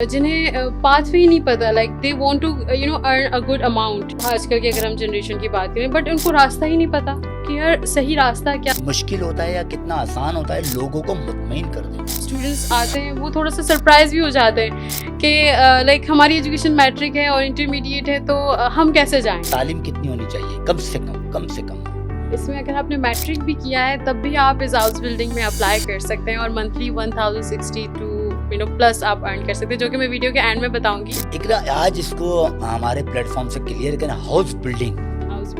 जिन्हें पाथवे ही नहीं पता, like they want to earn a good amount. आजकल की अगर हम जनरेशन की बात करें, बट उनको रास्ता ही नहीं पता कि यार सही रास्ता क्या। मुश्किल होता है या कितना आसान होता है लोगों को मुतमईन कर देना। स्टूडेंट्स आते हैं वो थोड़ा सा सरप्राइज भी हो जाते हैं कि लाइक हमारी एजुकेशन मैट्रिक है और इंटरमीडिएट है, तो हम कैसे जाएं। तालीम कितनी होनी चाहिए? कम से कम। इसमें अगर आपने मैट्रिक भी किया है तब भी आप इस हाउस बिल्डिंग में अप्लाई कर सकते हैं और मंथली 1060 टू प्लस आप अर्न कर सकते हैं, जो कि मैं वीडियो के एंड में बताऊंगी। इकरा, आज इसको हमारे प्लेटफॉर्म से क्लियर करना, हाउस बिल्डिंग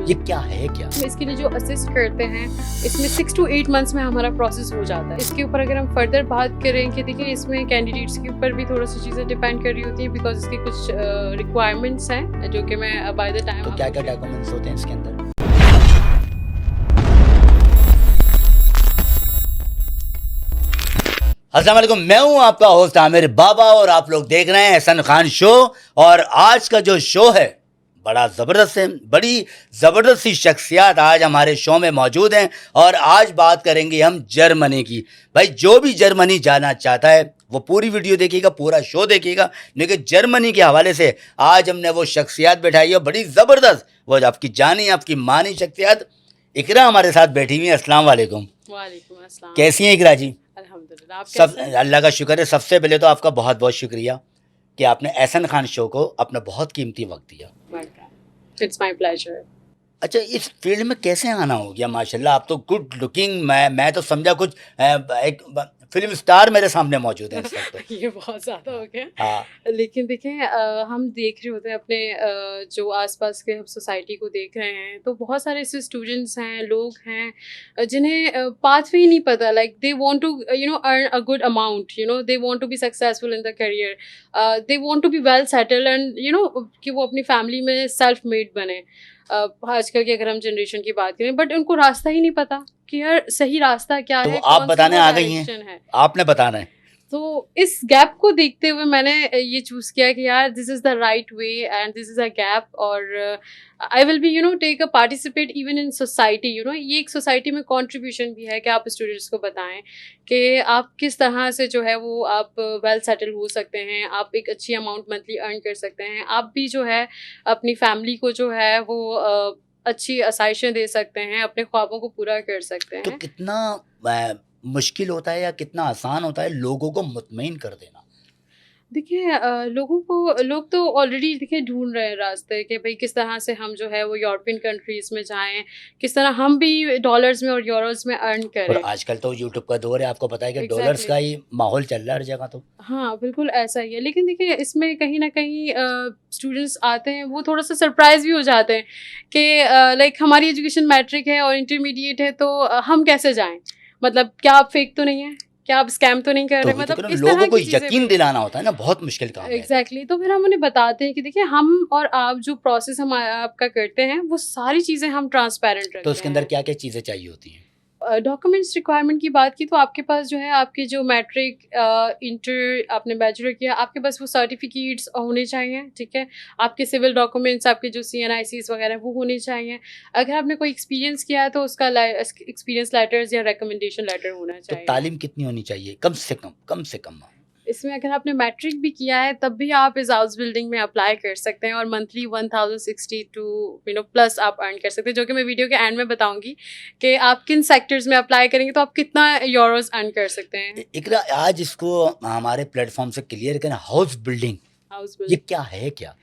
ये क्या है क्या? इसके लिए जो असिस्ट करते हैं इसमें 6 to 8 मंथ्स में हमारा प्रोसेस हो जाता है। इसके ऊपर अगर हम फर्दर बात करें कि देखिए इसमें कैंडिडेट्स के ऊपर भी थोड़ा सी चीज़ें डिपेंड कर रही होती हैं, बिकॉज इसके कुछ रिक्वायरमेंट्स हैं जो कि मैं बाय द टाइम। तो क्या क्या डॉक्यूमेंट्स होते हैं इसके अंदर? अस्सलाम वालेकुम, मैं हूं आपका होस्ट आमिर बाबा और आप लोग देख रहे हैं एहसन खान शो। और आज का जो शो है बड़ा ज़बरदस्त है, बड़ी ज़बरदस्त सी शख्सियत आज हमारे शो में मौजूद हैं और आज बात करेंगे हम जर्मनी की। भाई जो भी जर्मनी जाना चाहता है वो पूरी वीडियो देखिएगा, पूरा शो देखिएगा, लेकिन जर्मनी के हवाले से आज हमने वो शख्सियत बैठाई है बड़ी ज़बरदस्त, वो आपकी जानी आपकी मानी शख्सियत इकरा हमारे साथ बैठी हुई है। अस्सलाम वालेकुम। वालेकुम अस्सलाम। कैसी हैं इकरा जी? अल्हम्दुलिल्लाह, आप सब कैसे हैं? अल्लाह का शुक्र है। सबसे पहले तो आपका बहुत बहुत शुक्रिया कि आपने एहसन खान शो को अपना बहुत कीमती वक्त दिया। It's my pleasure. अच्छा, इस फील्ड में कैसे आना हो गया? माशाल्लाह आप तो गुड लुकिंग, मैं तो समझा कुछ एक फिल्म स्टार मेरे सामने मौजूद है इस वक्त तो। ये बहुत ज़्यादा हो गया। हाँ, लेकिन देखें हम देख रहे होते हैं अपने जो आसपास के हम सोसाइटी को देख रहे हैं, तो बहुत सारे ऐसे स्टूडेंट्स हैं, लोग हैं जिन्हें पाथवे ही नहीं पता, like they want to earn a good amount, they want to be successful in the career, they want to be well settled and कि वो अपनी फैमिली में सेल्फ मेड बने। आजकल की अगर हम जनरेशन की बात करें, बट उनको रास्ता ही नहीं पता कि यार सही रास्ता क्या तो है, आप कौन सा बताने वो आ गई डायरेक्शन हैं, है। आपने बताना है। तो इस गैप को देखते हुए मैंने ये चूज़ किया कि यार this is the right way and this is a gap, और I will be take a participate even in society. ये एक सोसाइटी में कंट्रीब्यूशन भी है कि आप स्टूडेंट्स को बताएं कि आप किस तरह से जो है वो आप वेल सेटल हो सकते हैं, आप एक अच्छी अमाउंट मंथली अर्न कर सकते हैं, आप भी जो है अपनी फैमिली को जो है वो अच्छी आसाइशें दे सकते हैं, अपने ख्वाबों को पूरा कर सकते तो हैं। कितना मुश्किल होता है या कितना आसान होता है लोगों को मुतमईन कर देना? देखिए लोग तो ऑलरेडी देखिए ढूंढ रहे हैं रास्ते कि भाई किस तरह से हम जो है वो यूरोपियन कंट्रीज में जाएं, किस तरह हम भी डॉलर्स में और यूरोज में अर्न और करें। आजकल तो यूट्यूब का दौर है, आपको पता है कि डॉलर्स एग्जैक्टली का ही माहौल चल रहा है हर जगह तो। हाँ, बिल्कुल ऐसा ही है। लेकिन देखिए इसमें कहीं ना कहीं स्टूडेंट्स आते हैं वो थोड़ा सा सरप्राइज भी हो जाते हैं कि लाइक हमारी एजुकेशन मैट्रिक है और इंटरमीडिएट है, तो हम कैसे जाएं, मतलब क्या आप फेक तो नहीं है, क्या आप स्कैम तो नहीं कर तो रहे, वही तो कह मतलब रहा हूं, इस लोगों तरह को की चीजें यकीन भी। दिलाना होता है ना, बहुत मुश्किल काम है। एग्जैक्टली तो फिर हम उन्हें बताते हैं कि देखिए हम और आप जो प्रोसेस हम आपका करते हैं वो सारी चीज़ें हम ट्रांसपेरेंट रखते हैं। तो उसके अंदर क्या क्या चीज़ें चाहिए होती हैं? डॉक्यूमेंट्स रिक्वायरमेंट की बात की तो आपके पास जो है आपके जो मैट्रिक इंटर आपने बैचलर किया, आपके पास वो सर्टिफिकेट्स होने चाहिए, ठीक है। आपके सिविल डॉक्यूमेंट्स, आपके जो CNICs वगैरह वो होने चाहिए। अगर आपने कोई एक्सपीरियंस किया है तो उसका एक्सपीरियंस लेटर्स या रिकमेंडेशन लेटर होना तो चाहिए। तालीम कितनी होनी चाहिए? कम से कम। इसमें अगर आपने मैट्रिक भी किया है तब भी आप इस हाउस बिल्डिंग में अप्लाई कर सकते हैं और मंथली 1060 टू प्लस आप अर्न कर सकते हैं, जो कि मैं वीडियो के एंड में बताऊंगी कि आप किन सेक्टर्स में अप्लाई करेंगे तो आप कितना यूरोज अर्न कर सकते हैं। इकरा, आज इसको हमारे प्लेटफॉर्म से क्लियर करना, हाउस बिल्डिंग हाउस ये क्या है क्या?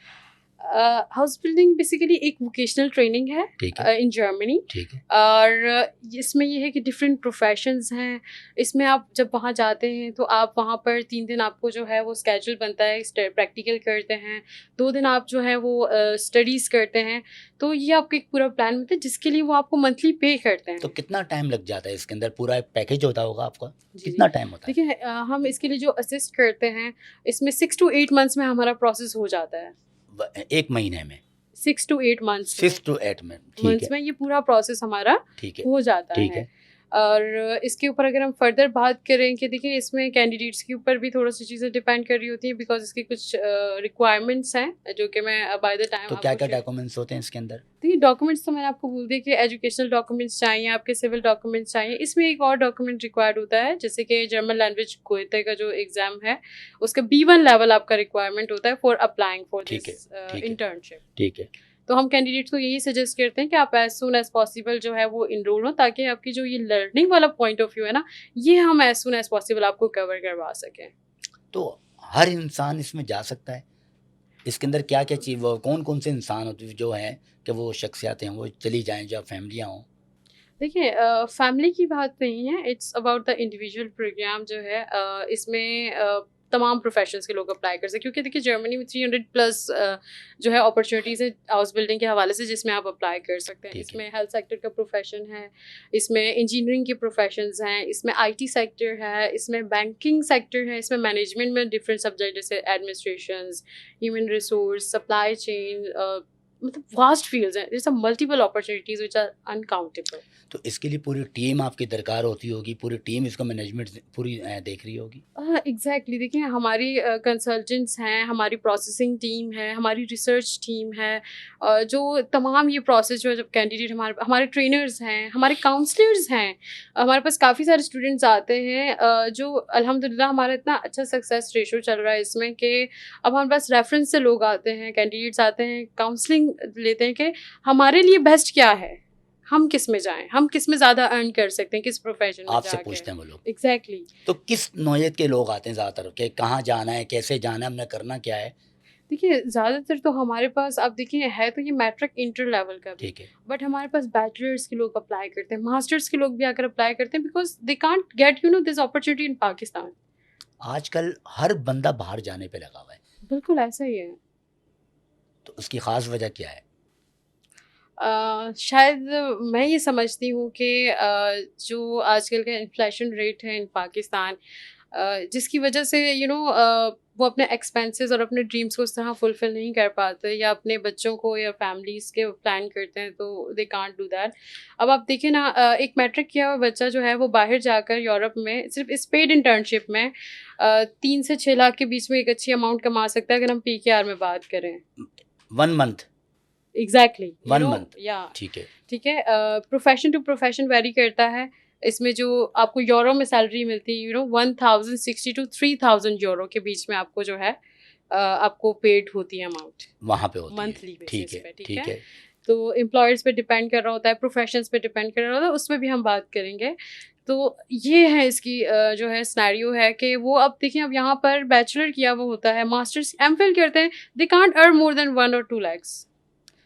हाउस बिल्डिंग बेसिकली एक वोकेशनल ट्रेनिंग है ठीक है, इन जर्मनी, ठीक है। और इसमें ये है कि डिफरेंट प्रोफेशंस हैं। इसमें आप जब वहाँ जाते हैं तो आप वहाँ पर 3 दिन आपको जो है वो स्केड्यूल बनता है, प्रैक्टिकल करते हैं, 2 दिन आप जो है वो स्टडीज़ करते हैं। तो ये आपका एक पूरा प्लान होता है जिसके लिए वो आपको मंथली पे करते हैं। तो कितना टाइम लग जाता है इसके अंदर? पूरा एक पैकेज होता होगा आपका, जी कितना टाइम होता है? देखिए हम इसके लिए जो असिस्ट करते हैं इसमें 6 to 8 मंथ्स में हमारा प्रोसेस हो जाता है। एक महीने में 6 to 8 मंथ्स 6 to 8 में? ठीक मंथ्स है, में ये पूरा प्रोसेस हमारा ठीक है, हो जाता ठीक है। है। और इसके ऊपर अगर हम फर्दर बात करें कि देखिए इसमें कैंडिडेट्स के ऊपर भी थोड़ा सी चीज़ें डिपेंड कर रही होती हैं, बिकॉज इसकी कुछ रिक्वायरमेंट्स हैं जो कि मैं बाय द टाइम तो क्या आपको क्या डॉक्यूमेंट्स होते हैं इसके अंदर? देखिए डॉक्यूमेंट्स तो मैंने आपको बोल दिया कि एजुकेशनल डॉक्यूमेंट्स चाहिए, आपके सिविल डॉक्यूमेंट्स चाहिए। इसमें एक और डॉक्यूमेंट रिक्वायर्ड होता है, जैसे कि जर्मन लैंग्वेज गोएते का जो एग्ज़ाम है उसका B1 लेवल आपका रिक्वायरमेंट होता है फॉर अप्लाइंग फॉर ठीक है, दिस ठीक है, इंटर्नशिप। ठीक है। तो हम कैंडिडेट्स को यही सजेस्ट करते हैं कि आप एज सून एज पॉसिबल जो है वो इनरोल हो, ताकि आपकी जो ये लर्निंग वाला पॉइंट ऑफ व्यू है ना, ये हम एज सून एज पॉसिबल आपको कवर करवा सकें। तो हर इंसान इसमें जा सकता है? इसके अंदर क्या क्या चीज़, वो कौन कौन से इंसान होते जो हैं कि वो शख्सियात हैं वो चली जाएं, जो फैमिलियाँ हों? देखिए फैमिली की बात नहीं है, it's about the individual program जो है। इसमें तमाम प्रोफेशंस के लोग अप्लाई कर सकते हैं, क्योंकि देखिए जर्मनी में 300 प्लस जो है अपॉर्चुनिटीज़ है हाउस बिल्डिंग के हवाले से, जिसमें आप अप्लाई कर सकते हैं। ठीक है। इसमें हेल्थ सेक्टर का प्रोफेशन है, इसमें इंजीनियरिंग के प्रोफेशंस हैं, इसमें आईटी सेक्टर है, इसमें बैंकिंग सेक्टर है, इसमें मैनेजमेंट में डिफरेंट सब्जेक्ट जैसे administration, human resource, supply chain, मतलब वास्ट फील्ड्स हैं। There are multiple opportunities which are uncountable. तो इसके लिए पूरी टीम आपकी दरकार होती होगी, पूरी टीम इसका मैनेजमेंट पूरी देख रही होगी? एग्जैक्टली देखिए हमारी कंसल्टेंट्स हैं, हमारी प्रोसेसिंग टीम है, हमारी रिसर्च टीम है, जो तमाम ये प्रोसेस जो है जब कैंडिडेट हमारे हमारे ट्रेनर्स हैं, हमारे काउंसलर्स हैं, हमारे पास काफ़ी सारे स्टूडेंट्स आते हैं, जो अल्हम्दुलिल्लाह हमारा इतना अच्छा सक्सेस रेशो चल रहा है इसमें कि अब हमारे पास रेफरेंस से लोग आते हैं, कैंडिडेट्स आते हैं, काउंसलिंग लेते हैं कि हमारे लिए बेस्ट क्या है, हम किस में जाएं, हम किस में ज़्यादा अर्न कर सकते हैं, किस प्रोफेशन में आपसे जाके। पूछते हैं वो लोग। एग्जैक्टली तो किस नौयत के लोग आते हैं ज़्यादातर, कि कहाँ जाना है, कैसे जाना है, हमने करना क्या है? देखिए ज़्यादातर तो हमारे पास आप देखिए है तो ये मैट्रिक इंटर लेवल का भी, ठीक है। बट हमारे पास बैचलर्स के लोग अप्लाई करते हैं, मास्टर्स के लोग भी आकर अप्लाई करते हैं, because they can't get this opportunity in Pakistan. आजकल हर बंदा बाहर जाने पे लगा हुआ है, बिल्कुल ऐसा ही है। तो उसकी ख़ास वजह क्या है? शायद मैं ये समझती हूँ कि जो आजकल का इन्फ्लेशन रेट है इन पाकिस्तान, जिसकी वजह से वो अपने एक्सपेंसेस और अपने ड्रीम्स को उस तरह फुलफिल नहीं कर पाते, या अपने बच्चों को या फैमिलीज़ के प्लान करते हैं, तो दे कांट डू दैट। अब आप देखिए ना, एक मैट्रिक किया हुआ बच्चा जो है वो बाहर जाकर यूरोप में सिर्फ इस पेड इंटर्नशिप में 3 से 6 लाख के बीच में एक अच्छी अमाउंट कमा सकता है, अगर हम PKR में बात करें। 1 मंथ? Exactly 1 month? या ठीक है। ठीक है। प्रोफेशन टू प्रोफेशन वेरी करता है। इसमें जो आपको यूरो में सैलरी मिलती है 1060 to 3000 यूरो के बीच में आपको जो है आपको पेड होती है अमाउंट वहाँ पे होती है। मंथली ठीक बेसिस है, पे। ठीक ठीक है, है। तो एम्प्लॉयर्स पे डिपेंड कर रहा होता है, प्रोफेशंस पे डिपेंड कर रहा होता है, उसमें भी हम बात करेंगे। तो ये है इसकी जो है स्नैरियो है कि वो अब देखिए, अब यहाँ पर बैचलर किया वो होता है, मास्टर्स MPhil करते हैं, they can't earn more than 1 or 2 lakhs।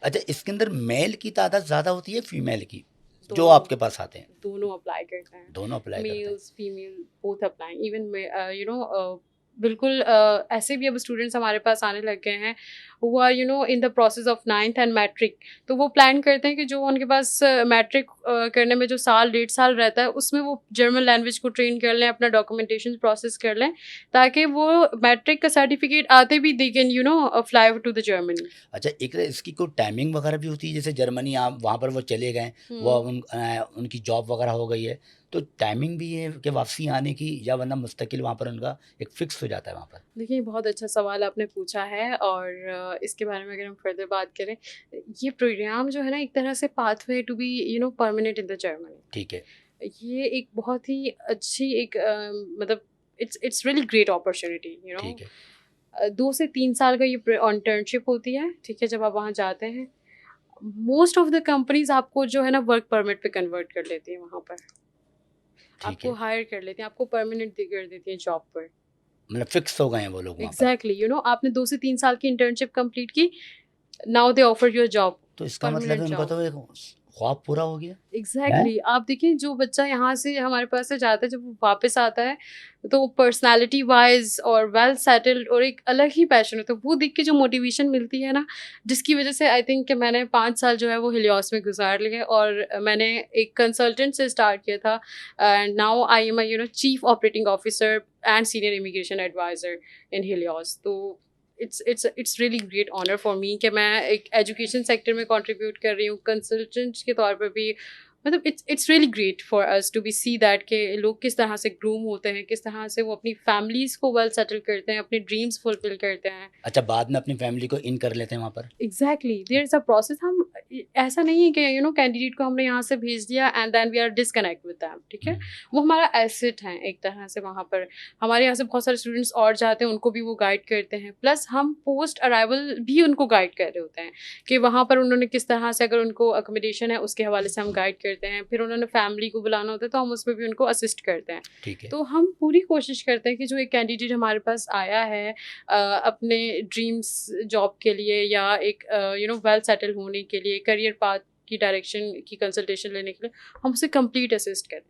अच्छा, इसके अंदर मेल की तादाद ज़्यादा होती है फीमेल की, जो दोनों आपके पास आते हैं? दोनों अप्लाई करते हैं, दोनों अप्लाई करते हैं। Males female both applying. Even बिल्कुल ऐसे भी अब स्टूडेंट्स हमारे पास आने लग गए हैं who are in the process of 9th and matric. तो वो प्लान करते हैं कि जो उनके पास मैट्रिक करने में जो 1.5 साल रहता है, उसमें वो जर्मन लैंग्वेज को ट्रेन कर लें, अपना डॉक्यूमेंटेशन प्रोसेस कर लें, ताकि वो मैट्रिक का सर्टिफिकेट आते भी they can fly to the Germany. अच्छा, एक इसकी कोई टाइमिंग वगैरह भी होती है, जैसे जर्मनी आप वहाँ पर वो चले गए, वो उनकी जॉब वगैरह हो गई है, तो टाइमिंग भी है कि वापसी आने की, या वरना मुस्तकिल वहाँ पर उनका एक फिक्स हो जाता है वहाँ पर? देखिए बहुत अच्छा सवाल आपने पूछा है, और इसके बारे में अगर हम फर्दर बात करें, ये प्रोग्राम जो है ना, एक तरह से pathway to be permanent in the Germany. ठीक है। ये एक बहुत ही अच्छी एक मतलब इट्स रियली ग्रेट अपॉर्चुनिटी। ठीक है। 2 से 3 साल का ये इंटर्नशिप होती है। ठीक है, जब आप वहाँ जाते हैं, मोस्ट ऑफ द कंपनीज आपको जो है ना वर्क परमिट पे कन्वर्ट कर लेती हैं, वहाँ पर ठीक आपको है, हायर कर लेती हैं, आपको परमानेंट कर देती हैं जॉब पर। मतलब फिक्स हो गए हैं वो लोग वहाँ पर। एग्जैक्टली आपने 2 से 3 साल की इंटर्नशिप कंप्लीट की, now they offer your job, तो इसका मतलब है परमानेंट उनका जॉब। तो एक ख्वाब पूरा हो गया। एग्जैक्टली आप देखिए, जो बच्चा यहाँ से हमारे पास से जाता है, जब वो वापस आता है, तो पर्सनालिटी वाइज और वेल सेटल्ड और एक अलग ही पैशन होता है, वो देख के जो मोटिवेशन मिलती है ना, जिसकी वजह से आई थिंक कि मैंने 5 साल जो है वो हिलियोस में गुजार लिए, और मैंने एक कंसल्टेंट से स्टार्ट किया था, and now I am chief operating officer and senior immigration adviser in Helios. तो it's really great honour for me कि मैं एक एजुकेशन सेक्टर में कंट्रीब्यूट कर रही हूँ, कंसल्टेंट के तौर पर भी, मतलब it's really great for us to be see that कि लोग किस तरह से ग्रूम होते हैं, किस तरह से वो अपनी फैमिलीज को वेल सेटल करते हैं, अपने ड्रीम्स फुलफिल करते हैं। अच्छा, बाद में अपनी फैमिली को इन कर लेते हैं वहाँ पर? Exactly, there is a process. हम ऐसा नहीं है कि कैंडिडेट को हमने यहाँ से भेज दिया and then we are disconnect with them, ठीक है। वो हमारा एसेट है एक तरह से। वहाँ पर हमारे यहाँ से बहुत सारे स्टूडेंट्स और जाते हैं, उनको भी वो गाइड करते हैं, प्लस हम पोस्ट अराइवल भी उनको गाइड कर रहे होते हैं कि वहाँ पर उन्होंने किस तरह से, अगर उनको अकोमोडेशन है उसके हवाले से हम गाइड करते हैं, फिर उन्होंने फैमिली को बुलाना होता है तो हम उसमें भी उनको असिस्ट करते हैं। ठीक है। तो हम पूरी कोशिश करते हैं कि जो एक कैंडिडेट हमारे पास आया है अपने ड्रीम्स जॉब के लिए या एक वेल सेटल होने के लिए, करियर पाथ की डायरेक्शन की कंसल्टेशन लेने के लिए, हम उसे कंप्लीट असिस्ट करें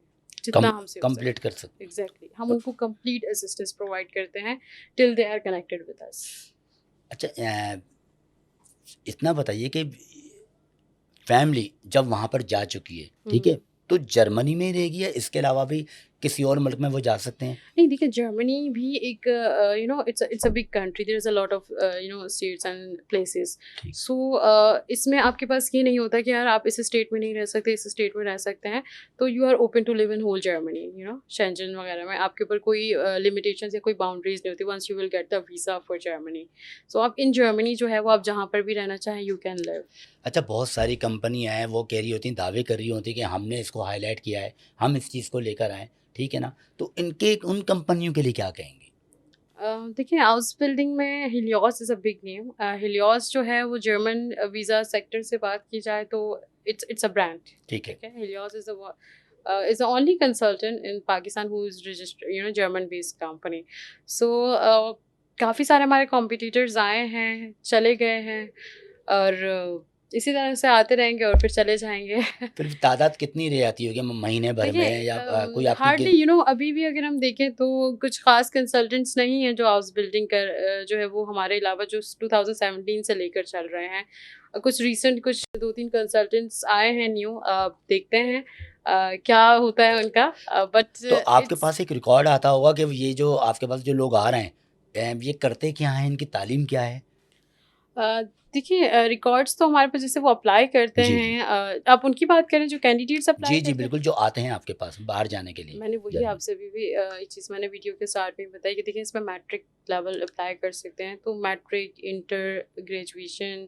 जितना हमसे कंप्लीट कर सकते। एग्जैक्टली, हम उनको कंप्लीट असिस्टेंस प्रोवाइड करते हैं till they are connected with us. अच्छा, इतना बताइए कि फैमिली जब वहाँ पर जा चुकी है, ठीक है, तो जर्मनी में ही रहेगी या इसके अलावा भी किसी और मुल्क में वो जा सकते हैं? नहीं, देखिए जर्मनी भी एक it's a big country, there is a lot of states and places. ठीक। सो इसमें आपके पास ये नहीं होता कि यार आप इस स्टेट में नहीं रह सकते, इस स्टेट में रह सकते हैं, तो you are open to live in whole Germany, Schengen वगैरह में आपके ऊपर कोई लिमिटेशंस या कोई बाउंड्रीज नहीं होती once you will get the visa for Germany. So आप इन जर्मनी जो है वो आप जहाँ पर भी रहना चाहें यू कैन लिव। अच्छा, बहुत सारी कंपनियां हैं वो कह रही होती हैं, दावे कर रही होती हैं कि हमने इसको हाईलाइट किया है, हम इस चीज़ को लेकर आए, ठीक है ना, तो इनके उन कंपनियों के लिए क्या कहेंगे? देखिए हाउस बिल्डिंग में Helios is a big name. Helios जो है वो जर्मन वीज़ा सेक्टर से बात की जाए तो इट्स अ ब्रांड, ठीक है। ठीक है। Helios is the only consultant in Pakistan who is registered, German based company. So काफ़ी सारे हमारे competitors आए हैं, चले गए हैं, और इसी तरह से आते रहेंगे और फिर चले जाएंगे। फिर तादाद कितनी रह जाती होगी महीने भर में, या कोई आपकी हार्डली अभी भी अगर हम देखें तो कुछ खास कंसल्टेंट्स नहीं हैं जो हाउस बिल्डिंग कर जो है वो हमारे अलावा जो 2017 से लेकर चल रहे हैं। कुछ रीसेंट कुछ 2-3 कंसल्टेंट्स आए हैं न्यू, देखते हैं क्या होता है उनका, बट तो आपके पास एक रिकॉर्ड आता होगा कि ये जो आपके पास जो लोग आ रहे हैं, ये करते क्या हैं, इनकी तालीम क्या है? देखिए रिकॉर्ड्स तो हमारे पास जैसे वो अप्लाई करते जी, हैं, आप उनकी बात करें जो कैंडिडेट्स अप्लाई जी करते हैं। बिल्कुल, जो आते हैं आपके पास बाहर जाने के लिए। मैंने वही जर्मनी। आपसे भी एक चीज़ मैंने वीडियो के स्टार्ट में बताई कि देखिए इसमें मैट्रिक लेवल अप्लाई कर सकते हैं, तो मैट्रिक, इंटर, ग्रेजुएशन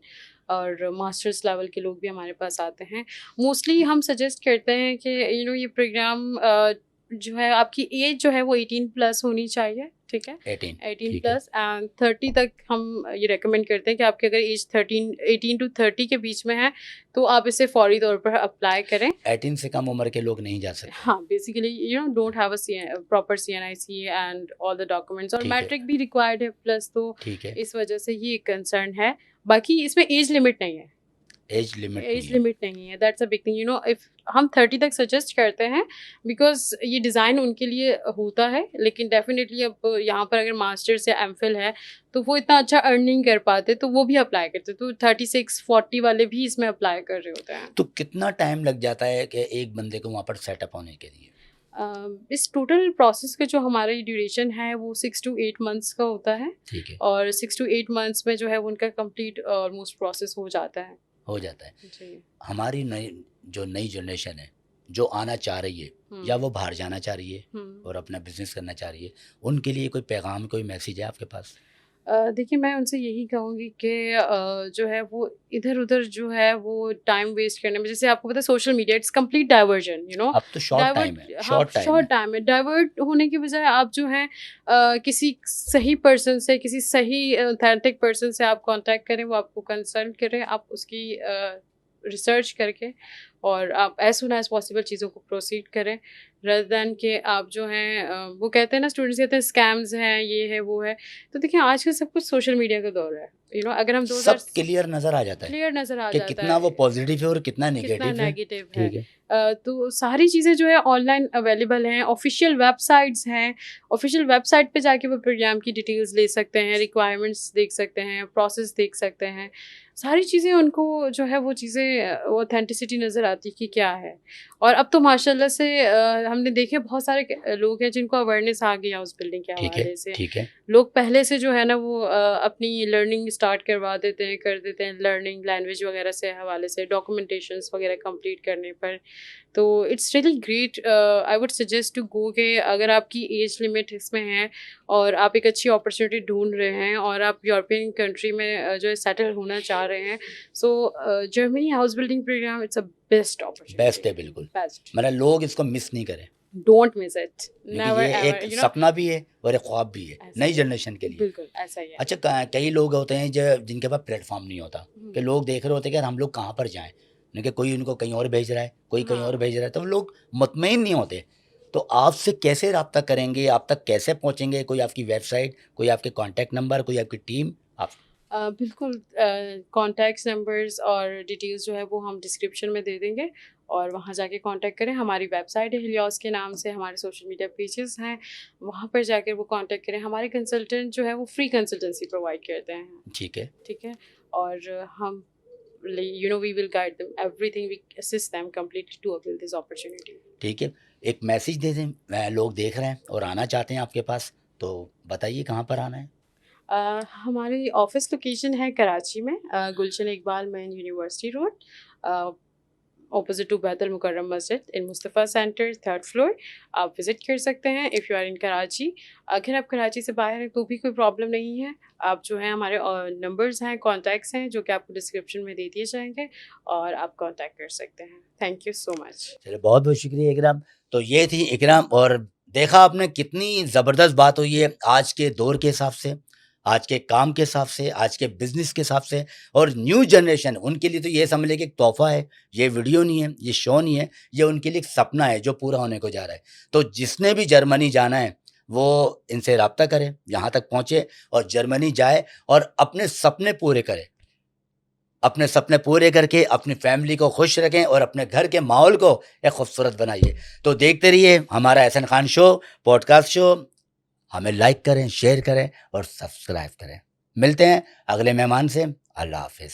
और मास्टर्स लेवल के लोग भी हमारे पास आते हैं। मोस्टली हम सजेस्ट करते हैं कि ये प्रोग्राम जो है आपकी एज जो है वो 18 प्लस होनी चाहिए, ठीक है। 18 ठीक है। प्लस एंड 30 तक हम ये रेकमेंड करते हैं कि आपकी अगर एज 18 टू 30 के बीच में है तो आप इसे फौरी तौर पर अप्लाई करें। 18 से कम उम्र के लोग नहीं जा सकते। हाँ, basically don't have a proper CNIC and all the documents, और ठीक है। मैट्रिक भी रिक्वायर्ड है प्लस, तो ठीक है। इस वजह से ये एक कंसर्न है। बाकी इसमें एज लिमिट नहीं है, एज लिमिट एज लिमिट नहीं है, that's a big thing. If हम 30 तक सजेस्ट करते हैं बिकॉज ये डिज़ाइन उनके लिए होता है, लेकिन डेफिनेटली अब यहाँ पर अगर मास्टर्स या MPhil है तो वो इतना अच्छा अर्न नहीं कर पाते, तो वो भी अप्लाई करते, तो 36-40 वाले भी इसमें अप्लाई कर रहे होते हैं। तो कितना टाइम लग जाता है कि एक बंदे को वहाँ पर सेटअप होने के लिए? इस टोटल प्रोसेस का जो हमारी ड्यूरेशन है वो 6 to 8 मंथ्स का होता है, ठीक है। और 6 to 8 मंथ्स में जो है वो उनका कंप्लीट ऑलमोस्ट प्रोसेस हो जाता है। हो जाता है। जी। हमारी नई जनरेशन है जो आना चाह रही है या वो बाहर जाना चाह रही है और अपना बिजनेस करना चाह रही है, उनके लिए कोई पैगाम, कोई मैसेज है आपके पास? देखिए मैं उनसे यही कहूँगी कि जो है वो इधर-उधर जो है वो टाइम वेस्ट करने में, जैसे आपको पता है social media it's complete diversion, अब तो शॉर्ट टाइम है, शॉर्ट टाइम है। डाइवर्ट होने की बजाय आप जो है किसी सही पर्सन से, किसी सही ऑथेंटिक पर्सन से आप कांटेक्ट करें, वो आपको कंसल्ट करें, आप उसकी रिसर्च करके और आप एज सुन एज पॉसिबल चीज़ों को प्रोसीड करें, रदर दैन कि आप जो हैं वो कहते हैं ना, स्टूडेंट्स कहते हैं स्कैम्स हैं, ये है वो है। तो देखिए आजकल सब कुछ सोशल मीडिया का दौर है, अगर हम सब क्लियर नज़र आ जाता है क्लियर नज़र आ कि जाता कितना है वो पॉजिटिव है और कितना कितना नेगेटिव है। नेगेटिव है। ठीक है। तो सारी चीज़ें जो है ऑनलाइन अवेलेबल हैं, ऑफिशियल वेबसाइट्स हैं, ऑफिशियल वेबसाइट पे जाके वो प्रोग्राम की डिटेल्स ले सकते हैं, रिक्वायरमेंट्स देख सकते हैं, प्रोसेस देख सकते हैं, सारी चीज़ें उनको जो है वो चीज़ें ऑथेंटिसिटी नज़र आती कि क्या है। और अब तो माशाल्लाह से हमने देखे बहुत सारे लोग हैं जिनको अवेयरनेस आ गई हाउस बिल्डिंग के ठीक है। हवाले से। ठीक है। लोग पहले से जो है ना वो अपनी लर्निंग स्टार्ट करवा देते हैं, कर देते हैं, लर्निंग लैंग्वेज वगैरह से हवाले से, डॉक्यूमेंटेशंस वगैरह कंप्लीट करने पर। तो it's really great. I would suggest to go के अगर आपकी एज लिमिट इसमें है और आप एक अच्छी अपॉर्चुनिटी ढूंढ रहे हैं और आप यूरोपियन कंट्री में जो है सेटल होना चाह रहे हैं, so Germany house building programme it's a best opportunity. Best है बिल्कुल, बेस्ट, मतलब लोग इसको मिस नहीं करें, डोंट मिस इट, क्योंकि नेवर ये एवर, एक यू नो। सपना भी है और एक ख्वाब भी है ऐसा नई ही, जनरेशन के लिए। बिल्कुल ऐसा ही है। अच्छा, कई लोग होते हैं जो जिनके पास प्लेटफॉर्म नहीं होता, कि लोग देख रहे होते हैं कि यार हम लोग कहाँ पर जाएं, कि कोई उनको कहीं और भेज रहा है, कोई कहीं और हाँ। भेज रहा है, तो वो लोग मुतमईन नहीं होते। तो आपसे कैसे रब्ता करेंगे, आप तक कैसे पहुंचेंगे? कोई आपकी वेबसाइट, कोई आपके कॉन्टैक्ट नंबर, कोई आपकी टीम? आप बिल्कुल, कॉन्टैक्ट्स नंबर्स और डिटेल्स जो है वो हम डिस्क्रिप्शन में दे देंगे और वहाँ जाके कांटेक्ट करें। हमारी वेबसाइट है हिलियोस के नाम से, हमारे सोशल मीडिया पेजेस हैं, वहाँ पर जाकर वो कांटेक्ट करें। हमारे कंसल्टेंट जो है वो फ्री कंसल्टेंसी प्रोवाइड करते हैं, ठीक है, ठीक है। और हम you know we will guide them everything, we assist them completely to avail this opportunity. ठीक है। एक मैसेज दे दें, लोग देख रहे हैं और आना चाहते हैं आपके पास, तो बताइए कहाँ पर आना है? हमारी ऑफिस लोकेशन है कराची में, Gulshan Iqbal main university road, opposite to Baitul Mukarram मस्जिद in Mustafa centre, 3rd floor. आप विज़िट कर सकते हैं if you are in Karachi. अगर आप कराची से बाहर हैं तो भी कोई प्रॉब्लम नहीं है, आप जो है हमारे नंबर्स हैं, कॉन्टैक्ट्स हैं जो कि आपको डिस्क्रिप्शन में दे दिए जाएंगे और आप कांटेक्ट कर सकते हैं। Thank you so much. चलिए, बहुत बहुत शुक्रिया इकराम। तो ये थी इकराम, और देखा आपने कितनी ज़बरदस्त बात हुई है आज के दौर के हिसाब से, आज के काम के हिसाब से, आज के बिजनेस के हिसाब से, और न्यू जनरेशन उनके लिए तो ये समझ लें कि एक तोहफा है। ये वीडियो नहीं है, ये शो नहीं है, ये उनके लिए एक सपना है जो पूरा होने को जा रहा है। तो जिसने भी जर्मनी जाना है वो इनसे रब्ता करे, यहाँ तक पहुँचे और जर्मनी जाए और अपने सपने पूरे करे, अपने सपने पूरे करके अपनी फैमिली को खुश रखें और अपने घर के माहौल को एक खूबसूरत बनाइए। तो देखते रहिए हमारा Ehsan Khan show, podcast show. हमें लाइक करें, शेयर करें और सब्सक्राइब करें। मिलते हैं अगले मेहमान से। अल्लाह हाफिज़।